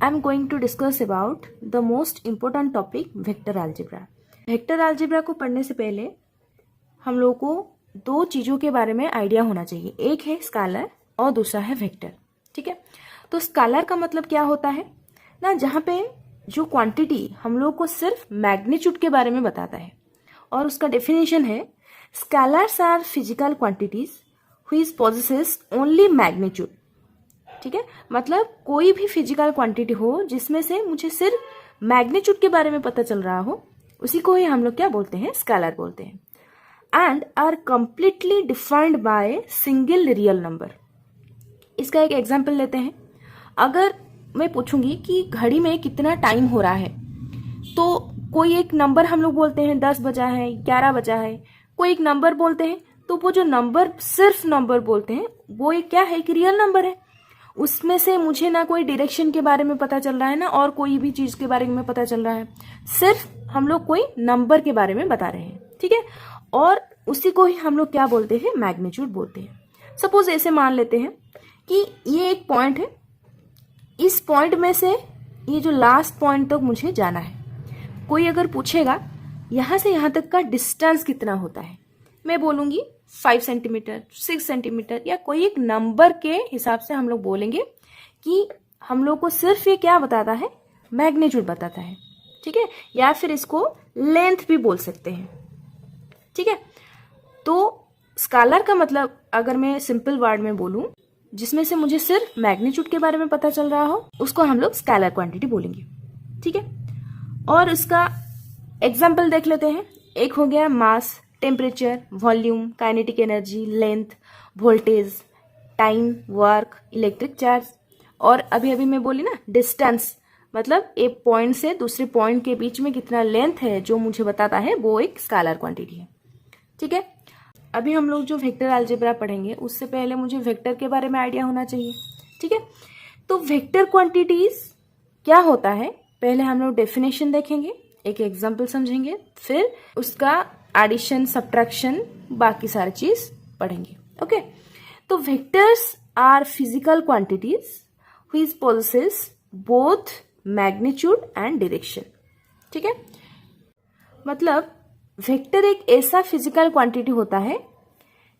I am going to discuss about the most important topic vector algebra. Vector algebra को पढ़ने से पहले हम लोगों को दो चीज़ों के बारे में आइडिया होना चाहिए, एक है स्केलर और दूसरा है वेक्टर। ठीक है, तो स्केलर का मतलब क्या होता है ना, जहाँ पे जो क्वांटिटी हम लोग को सिर्फ मैग्नीट्यूड के बारे में बताता है, और उसका डेफिनेशन है scalars are physical quantities which possesses only magnitude. ठीक है, मतलब कोई भी फिजिकल क्वांटिटी हो जिसमें से मुझे सिर्फ मैग्नीट्यूड के बारे में पता चल रहा हो, उसी को ही हम लोग क्या बोलते हैं, स्केलर बोलते हैं। And are completely defined by single real number. इसका एक एग्जांपल लेते हैं। अगर मैं पूछूंगी कि घड़ी में कितना टाइम हो रहा है, तो कोई एक नंबर हम लोग बोलते हैं 10 बजा है, 11 बजा है, कोई एक नंबर बोलते हैं, तो वो जो नंबर सिर्फ नंबर बोलते हैं वो एक क्या है, एक रियल नंबर है। उसमें से मुझे ना कोई डायरेक्शन के बारे में पता चल रहा है ना और कोई भी चीज के बारे में पता चल रहा है, सिर्फ हम लोग कोई नंबर के बारे में बता रहे हैं। ठीक है, और उसी को ही हम लोग क्या बोलते हैं, मैग्नीट्यूड बोलते हैं। सपोज ऐसे मान लेते हैं कि ये एक पॉइंट है, इस पॉइंट में से ये जो लास्ट पॉइंट तक मुझे जाना है। कोई अगर पूछेगा यहां से यहां तक का डिस्टेंस कितना होता है, मैं बोलूंगी 5 सेंटीमीटर, 6 सेंटीमीटर, या कोई एक नंबर के हिसाब से हम लोग बोलेंगे कि हम लोग को सिर्फ ये क्या बताता है, मैग्नीट्यूड बताता है। ठीक है, या फिर इसको लेंथ भी बोल सकते हैं। ठीक है, तो स्केलर का मतलब अगर मैं सिंपल वर्ड में बोलूं जिसमें से मुझे सिर्फ मैग्नीट्यूड के बारे में पता चल रहा हो, उसको हम लोग स्केलर क्वांटिटी बोलेंगे। ठीक है, और उसका एग्जाम्पल देख लेते हैं। एक हो गया mass, temperature, volume, kinetic energy, length, voltage, time, work, electric charge, और अभी अभी मैं बोली ना डिस्टेंस, मतलब एक पॉइंट से दूसरे पॉइंट के बीच में कितना लेंथ है जो मुझे बताता है, वो एक स्केलर क्वांटिटी है। ठीक है, अभी हम लोग जो वेक्टर अलजेब्रा पढ़ेंगे उससे पहले मुझे वेक्टर के बारे में आइडिया होना चाहिए। ठीक है, तो वेक्टर क्वांटिटीज क्या होता है, पहले हम लोग डेफिनेशन देखेंगे, एक एग्जाम्पल समझेंगे, फिर उसका एडिशन, सब्ट्रैक्शन, बाकी सारी चीज पढ़ेंगे। ओके, तो vectors are physical quantities which possesses both magnitude and direction. ठीक है, मतलब वेक्टर एक ऐसा फिजिकल क्वांटिटी होता है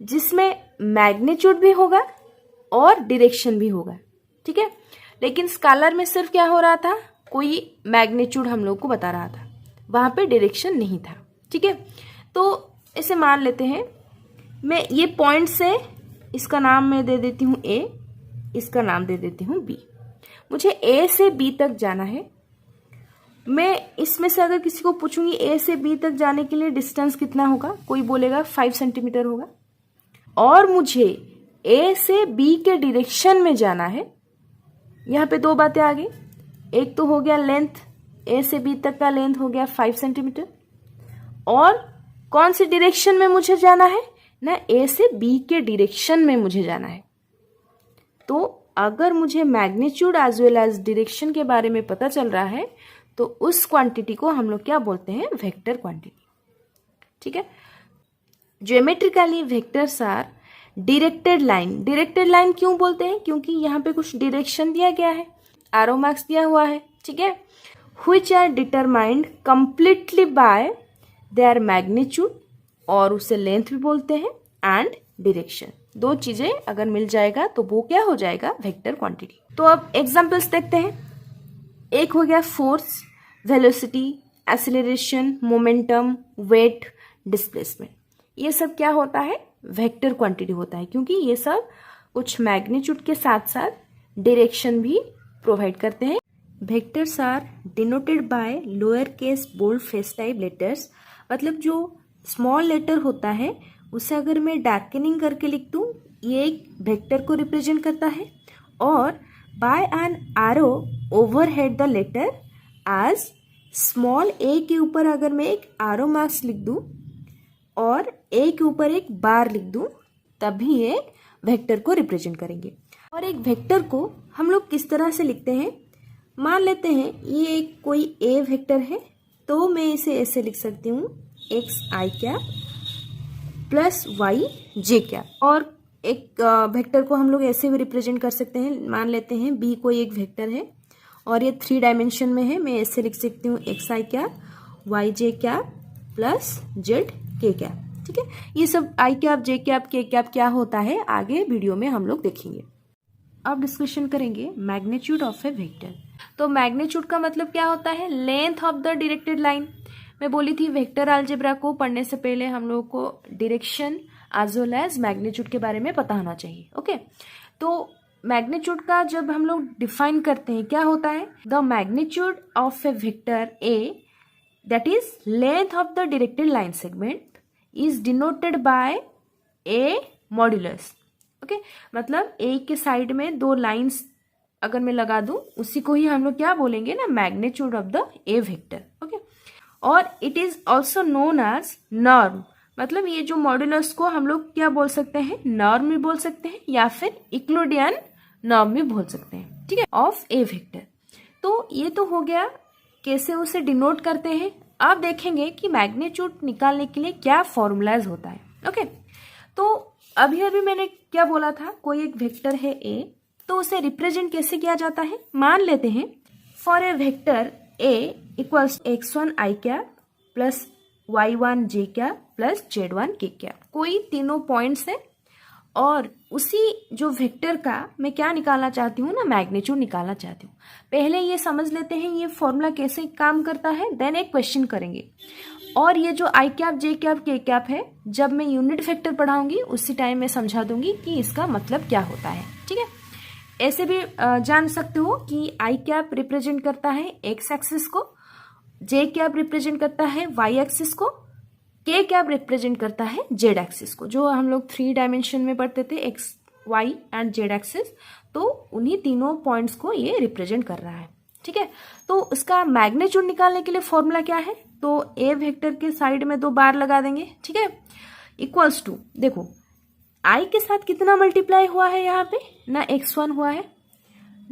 जिसमें मैग्नीट्यूड भी होगा और डायरेक्शन भी होगा। ठीक है, लेकिन स्केलर में सिर्फ क्या हो रहा था, कोई मैग्नीट्यूड हम लोग को बता रहा था, वहां पे डायरेक्शन नहीं था। ठीक है, तो इसे मान लेते हैं, मैं ये पॉइंट से इसका नाम मैं दे देती हूँ ए, इसका नाम दे देती हूँ बी। मुझे ए से बी तक जाना है। मैं इसमें से अगर किसी को पूछूंगी ए से बी तक जाने के लिए डिस्टेंस कितना होगा, कोई बोलेगा 5 सेंटीमीटर होगा, और मुझे ए से बी के डायरेक्शन में जाना है। यहाँ पे दो बातें आ गई, एक तो हो गया लेंथ, ए से बी तक का लेंथ हो गया 5 सेंटीमीटर, और कौन सी डायरेक्शन में मुझे जाना है ना, ए से बी के डायरेक्शन में मुझे जाना है। तो अगर मुझे magnitude as well as direction के बारे में पता चल रहा है, तो उस क्वांटिटी को हम लोग क्या बोलते हैं, वेक्टर क्वांटिटी। ठीक है, geometrically vectors are directed line. Directed line क्यों बोलते हैं, क्योंकि यहाँ पे कुछ डायरेक्शन दिया गया है, एरो मार्क्स दिया हुआ है। ठीक है, which are determined completely by their magnitude, और उसे लेंथ भी बोलते हैं, एंड डायरेक्शन। दो चीजें अगर मिल जाएगा तो वो क्या हो जाएगा, वेक्टर क्वांटिटी। तो अब एग्जांपल्स देखते हैं। एक हो गया force, velocity, acceleration, momentum, weight, displacement. ये सब क्या होता है, वेक्टर क्वांटिटी होता है, क्योंकि ये सब कुछ मैग्नीट्यूड के साथ साथ डायरेक्शन भी प्रोवाइड करते हैं। Vectors are denoted by lower case bold face type letters, मतलब जो स्मॉल लेटर होता है उसे अगर मैं डार्कनिंग करके लिख दूं, ये एक वेक्टर को रिप्रेजेंट करता है। और by an arrow overhead the letter as small A के ऊपर अगर मैं एक एरो मार्क्स लिख दूं और ए के ऊपर एक बार लिख दूं, तभी ये वेक्टर को रिप्रेजेंट करेंगे। और एक वेक्टर को हम लोग किस तरह से लिखते हैं, मान लेते हैं ये एक कोई ए वेक्टर है, तो मैं इसे ऐसे लिख सकती हूँ, एक्स आई कैप प्लस वाई जे कैप। और एक वेक्टर को हम लोग ऐसे भी रिप्रेजेंट कर सकते हैं, मान लेते हैं बी कोई एक वेक्टर है और ये 3 डायमेंशन में है। मैं ऐसे लिख सकती हूँ एक्स आई कैप वाई जे कैप प्लस जेड के कैप। ठीक है, ये सब आई कैप जे कैप के कैप क्या होता है आगे वीडियो में हम लोग देखेंगे। अब डिस्कशन करेंगे मैग्नीट्यूड ऑफ ए वेक्टर। तो मैग्नीट्यूड का मतलब क्या होता है? Length of the directed line. मैं बोली थी वेक्टर अलजेब्रा को पढ़ने से पहले हम लोग को direction as well as magnitude के बारे में पता होना चाहिए। ओके, तो मैग्नीट्यूड का जब हम लोग डिफाइन करते हैं क्या होता है? The magnitude of A vector A that is length of the directed line segment is denoted by A modulus. Okay, मतलब ए के साइड में 2 लाइंस अगर मैं लगा दूं उसी को ही हम लोग क्या बोलेंगे ना, magnitude of the A vector. Okay, और it is also known as norm. मतलब ये जो मॉड्यूलस को हम लोग क्या बोल सकते हैं? नॉर्म भी बोल सकते हैं या फिर यूक्लिडियन नॉर्म भी बोल सकते हैं। ठीक है, ऑफ ए वेक्टर। तो ये तो हो गया कैसे उसे डिनोट करते हैं। अब देखेंगे कि मैग्नीट्यूड निकालने के लिए क्या फॉर्मूलाज होता है। ओके, तो अभी अभी मैंने क्या बोला था, कोई एक वेक्टर है ए, तो उसे रिप्रेजेंट कैसे किया जाता है? मान लेते हैं for a vector A equals x1 I cap plus y1 J cap plus z1 के कैप। कोई तीनों पॉइंट्स है और उसी जो वेक्टर का मैं क्या निकालना चाहती हूँ ना, मैग्नीट्यूड निकालना चाहती हूँ। पहले ये समझ लेते हैं ये फॉर्मूला कैसे काम करता है, देन एक क्वेश्चन करेंगे। और ये जो आई कैप जे कैप के कैप है, जब मैं यूनिट वेक्टर पढ़ाऊंगी उसी टाइम मैं समझा दूंगी कि इसका मतलब क्या होता है। ठीक है, ऐसे भी जान सकते हो कि आई कैप रिप्रेजेंट करता है एक्स एक्सिस को, जे कैप रिप्रेजेंट करता है वाई एक्सिस को, के कैप रिप्रेजेंट करता है जेड एक्सिस को। जो हम लोग 3 डायमेंशन में पढ़ते थे, X Y and Z axis, तो उन्हीं तीनों पॉइंट्स को ये रिप्रेजेंट कर रहा है। ठीक है, तो इसका मैग्नीट्यूड निकालने के लिए फॉर्मूला क्या है? तो ए वेक्टर के साइड में 2 बार लगा देंगे। ठीक है, इक्वल्स टू, देखो आई के साथ कितना मल्टीप्लाई हुआ है यहाँ पे ना, x1 हुआ है।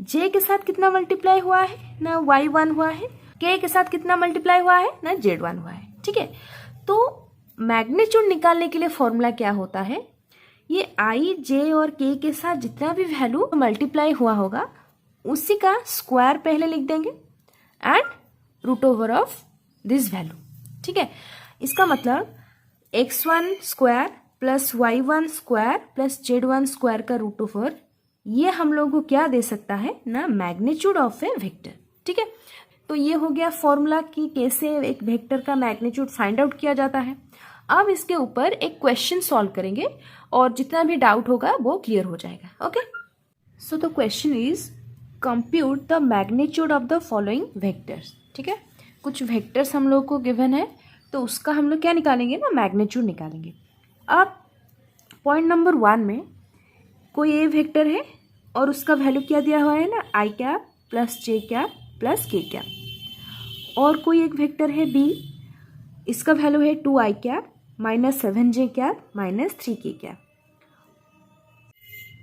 जे के साथ कितना मल्टीप्लाई हुआ है ना, y1 हुआ है। के के साथ कितना मल्टीप्लाई हुआ है ना, z1 हुआ है। ठीक है, तो मैग्नीट्यूड निकालने के लिए फॉर्मूला क्या होता है? ये आई जे और के के साथ जितना भी वैल्यू मल्टीप्लाई हुआ होगा उसी का स्क्वायर पहले लिख देंगे and root over of this value. ठीक है, इसका मतलब x1 square plus y1 square plus z1 square का रूट ओवर, ये हम लोग को क्या दे सकता है ना, मैग्नीट्यूड ऑफ ए वेक्टर। ठीक है, तो ये हो गया फॉर्मूला कि कैसे एक वेक्टर का मैग्नीट्यूड फाइंड आउट किया जाता है। अब इसके ऊपर एक क्वेश्चन सॉल्व करेंगे और जितना भी डाउट होगा वो क्लियर हो जाएगा। Okay, so the question is compute the magnitude of the following vectors. ठीक है, कुछ वेक्टर्स हम लोग को गिवन है तो उसका हम लोग क्या निकालेंगे ना, मैग्नीट्यूड निकालेंगे। अब पॉइंट नंबर 1 में कोई ए वेक्टर है और उसका वैल्यू क्या दिया हुआ है ना, आई कैप प्लस जे कैप प्लस के कैप। और कोई एक वेक्टर है बी, इसका वैल्यू है 2 I cap minus 7 J cap minus 3 K cap.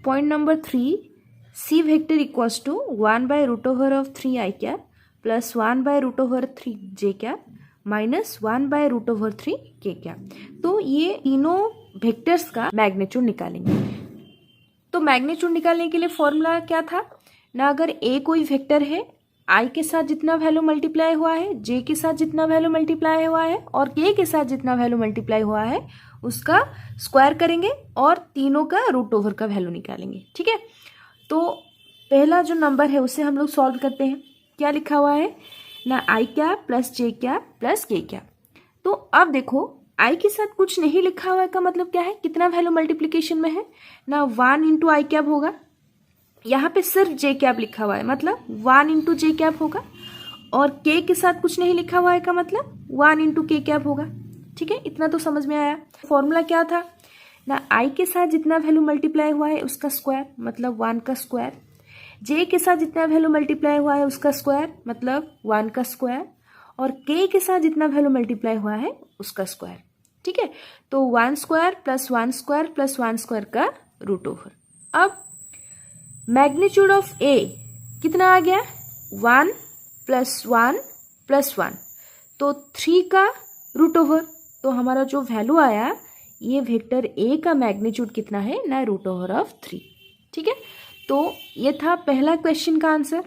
Point number 3, C vector equals to 1 by root over of 3 I cap plus 1 by root over 3 J cap minus 1 by root over 3 K cap. तो ये तीनों vectors का magnitude निकालेंगे। तो magnitude निकालने के लिए formula क्या था ना, अगर ए कोई वेक्टर है, आई के साथ जितना वैल्यू मल्टीप्लाई हुआ है, जे के साथ जितना वैल्यू मल्टीप्लाई हुआ है और के साथ जितना वैल्यू मल्टीप्लाई हुआ है उसका स्क्वायर करेंगे और तीनों का रूट ओवर का वैल्यू निकालेंगे। ठीक है, तो पहला जो नंबर है उसे हम लोग सॉल्व करते हैं। क्या लिखा हुआ है ना, आई कैप प्लस जे कैप प्लस के कैप। तो अब देखो आई के साथ कुछ नहीं लिखा हुआ है का मतलब क्या है, कितना वैल्यू मल्टीप्लिकेशन में है ना, 1 इंटू आई कैप होगा। यहाँ पे सिर्फ जे कैप लिखा हुआ है मतलब 1 इंटू जे कैप होगा, और के साथ कुछ नहीं लिखा हुआ है का मतलब 1 इंटू के कैप होगा। ठीक है, इतना तो समझ में आया। फॉर्मूला क्या था ना, आई के साथ जितना वैल्यू मल्टीप्लाई हुआ है उसका स्क्वायर मतलब 1 का स्क्वायर, जे के साथ जितना वैल्यू मल्टीप्लाई हुआ है उसका स्क्वायर मतलब 1 का स्क्वायर, और के साथ जितना वैल्यू मल्टीप्लाई हुआ है उसका स्क्वायर। ठीक है, तो 1 square plus 1 square plus 1 square का रूट ओवर। अब मैग्नीट्यूड ऑफ ए कितना आ गया, 1 प्लस 1 प्लस 1, तो 3 का रूट ओवर। तो हमारा जो वैल्यू आया, ये वेक्टर ए का मैग्नीट्यूड कितना है ना, रूट ओवर ऑफ 3। ठीक है, तो ये था पहला क्वेश्चन का आंसर।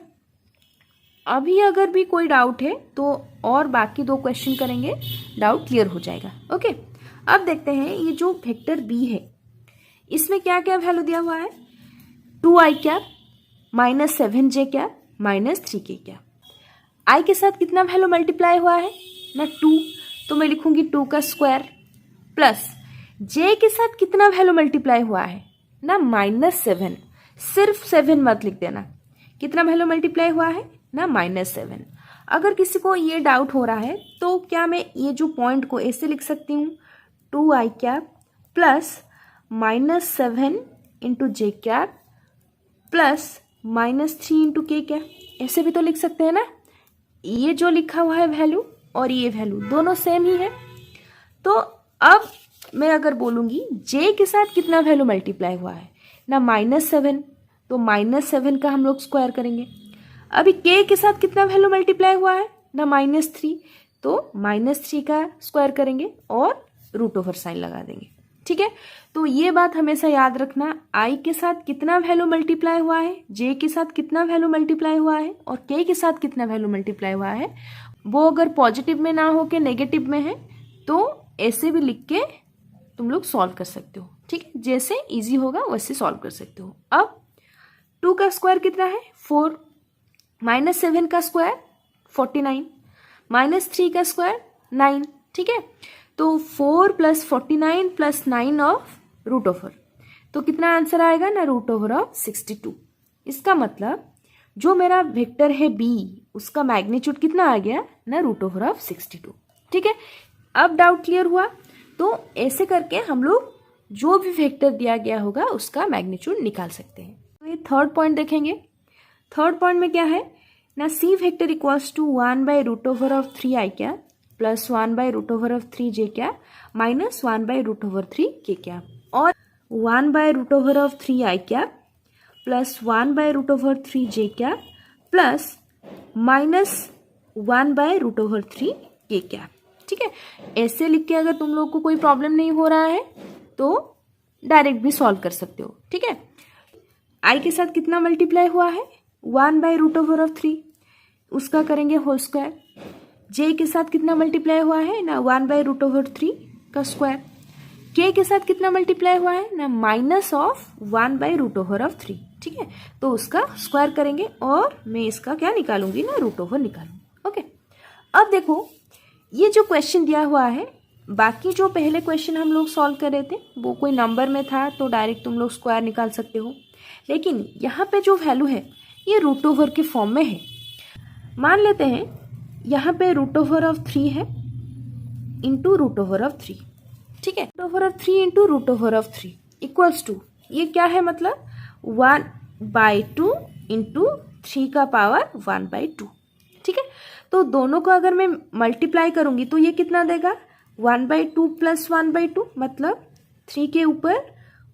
अभी अगर भी कोई डाउट है तो और बाकी 2 क्वेश्चन करेंगे, डाउट क्लियर हो जाएगा। ओके, अब देखते हैं ये जो वेक्टर बी है इसमें क्या क्या वैल्यू दिया हुआ है। 2i cap minus 7j cap minus 3k cap. i के साथ कितना वैल्यू मल्टीप्लाई हुआ है ना 2, तो मैं लिखूंगी 2 का स्क्वायर, प्लस j के साथ कितना वैल्यू मल्टीप्लाई हुआ है ना -7, सिर्फ 7 मत लिख देना, कितना वैल्यू मल्टीप्लाई हुआ है ना -7। अगर किसी को ये डाउट हो रहा है तो क्या मैं ये जो पॉइंट को ऐसे लिख सकती हूँ 2i कैप प्लस -7 इंटू जे कैप प्लस -3 इंटू के कैप, ऐसे भी तो लिख सकते हैं ना। ये जो लिखा हुआ है वैल्यू और ये वैल्यू दोनों सेम ही है। तो अब मैं अगर बोलूँगी जे के साथ कितना वैल्यू मल्टीप्लाई हुआ है ना -7, तो -7 का हम लोग स्क्वायर करेंगे। अभी के साथ कितना वैल्यू मल्टीप्लाई हुआ है ना -3, तो -3 का स्क्वायर करेंगे और रूट ओवर साइन लगा देंगे। ठीक है, तो ये बात हमेशा याद रखना, आई के साथ कितना वैल्यू मल्टीप्लाई हुआ है, जे के साथ कितना वैल्यू मल्टीप्लाई हुआ है और के साथ कितना वैल्यू मल्टीप्लाई हुआ है, वो अगर पॉजिटिव में ना हो के नेगेटिव में है तो ऐसे भी लिख के तुम लोग सॉल्व कर सकते हो। ठीक है, जैसे इजी होगा वैसे सॉल्व कर सकते हो। अब 2 का स्क्वायर कितना है 4, -7 का स्क्वायर 49, -3 का स्क्वायर 9। ठीक है, तो 4 + 49 + 9 ऑफ रूट ओवर, तो कितना आंसर आएगा ना रूट ओवर ऑफ 62। इसका मतलब जो मेरा वेक्टर है बी उसका मैग्नीट्यूड कितना आ गया ना रूट ओवर ऑफ 62। ठीक है, अब डाउट क्लियर हुआ। तो ऐसे करके हम लोग जो भी वेक्टर दिया गया होगा उसका मैग्नीट्यूड निकाल सकते हैं। तो ये थर्ड पॉइंट देखेंगे। थर्ड पॉइंट में क्या है ना C vector equals to 1/√3i cap plus 1/√3j cap minus 1/√3k cap और 1/√3i cap plus 1/√3j cap plus minus 1/√3k cap. ठीक है, ऐसे लिख के अगर तुम लोग को कोई प्रॉब्लम नहीं हो रहा है तो डायरेक्ट भी सॉल्व कर सकते हो। ठीक है, आई के साथ कितना मल्टीप्लाई हुआ है 1/√3, उसका करेंगे होल स्क्वायर। जे के साथ कितना मल्टीप्लाई हुआ है ना 1/√3 का स्क्वायर। के साथ कितना मल्टीप्लाई हुआ है ना माइनस ऑफ 1/√3। ठीक है, तो उसका स्क्वायर करेंगे और मैं इसका क्या निकालूंगी ना रूट ओवर निकालूंगी। ओके, अब देखो ये जो क्वेश्चन दिया हुआ है, बाकी जो पहले क्वेश्चन हम लोग सॉल्व कर रहे थे वो कोई नंबर में था तो डायरेक्ट तुम लोग स्क्वायर निकाल सकते हो, लेकिन यहाँ पे जो वैल्यू है ये रूट ओवर के फॉर्म में है। मान लेते हैं यहाँ पे √3 है इंटू √3। ठीक है, √3 इंटू √3 इक्वल्स टू ये क्या है मतलब 1/2 इंटू 3 का पावर 1/2। ठीक है, तो दोनों को अगर मैं मल्टीप्लाई करूंगी तो ये कितना देगा 1/2 + 1/2 मतलब 3 के ऊपर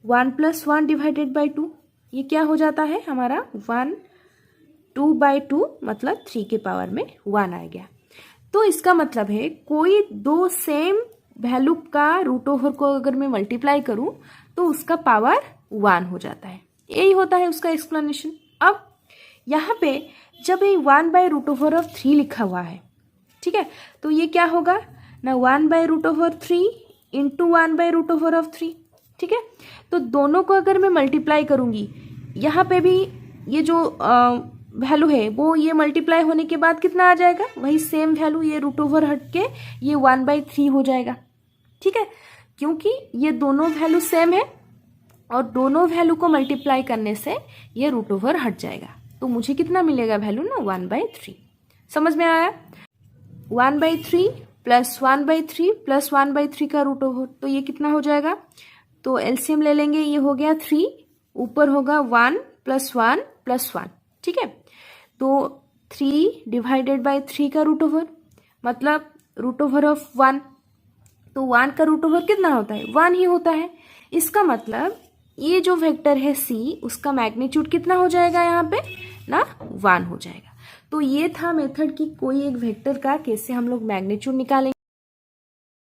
1 + 1 डिवाइडेड बाई 2, ये क्या हो जाता है हमारा 1 2/2 मतलब 3 के पावर में 1 आ गया। तो इसका मतलब है कोई दो सेम वैल्यू का रूट ओवर को अगर मैं मल्टीप्लाई करूं तो उसका पावर 1 हो जाता है। यही होता है उसका एक्सप्लेनेशन। अब यहाँ पे जब ये 1/√3 लिखा हुआ है, ठीक है, तो ये क्या होगा ना 1/√3 इंटू 1/√3। ठीक है, तो दोनों को अगर मैं मल्टीप्लाई करूंगी, यहाँ पे भी ये जो वैल्यू है वो ये मल्टीप्लाई होने के बाद कितना आ जाएगा, वही सेम वैल्यू ये रूट ओवर हट के ये 1/3 हो जाएगा। ठीक है, क्योंकि ये दोनों वैल्यू सेम है और दोनों वैल्यू को मल्टीप्लाई करने से ये रूट ओवर हट जाएगा, तो मुझे कितना मिलेगा वैल्यू ना 1/3। समझ में आया? 1/3 + 1/3 + 1/3 का रूट ओवर, तो ये कितना हो जाएगा, तो एलसीएम ले लेंगे, ये हो गया 3, ऊपर होगा 1 + 1 + 1। ठीक है, तो 3 डिवाइडेड बाई 3 का रूट ओवर मतलब रूट ओवर ऑफ 1, तो 1 का रूट ओवर कितना होता है 1 ही होता है। इसका मतलब ये जो वेक्टर है C उसका मैग्नीट्यूड कितना हो जाएगा यहाँ पे ना 1 हो जाएगा। तो ये था मेथड कि कोई एक वेक्टर का कैसे हम लोग मैग्नीट्यूड निकालेंगे।